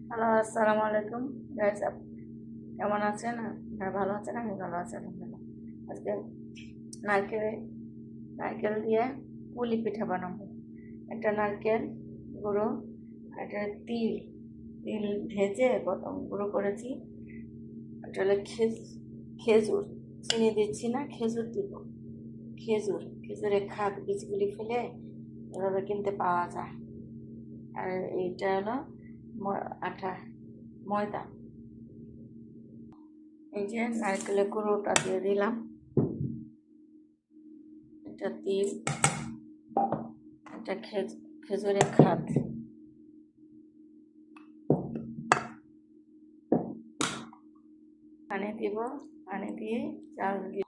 Hello, আসসালামু আলাইকুম guys. কেমন আছেন? আপনারা ভালো আছেন? আমি ভালো আছি আলহামদুলিল্লাহ। আজকে নারকেল নারকেল দিয়ে পুলি পিঠা বানাবো। একটা নারকেল গুঁড়ো, একটা তিল তিল ভেজে প্রথম গুঁড়ো করেছি। এটা হলো খেজুর, চিনি দিচ্ছি না, খেজুর দিব। খেজুরের বীজগুলি ফেলে এভাবে কিনতে পাওয়া যায়। আর এইটা হলো আটা, ময়দা। এই যে নারকেলের গুঁড়োটা দিয়ে দিলাম, এটা তিল, এটা খেজুরের পানি দিব, পানি দিয়ে চাল দিয়ে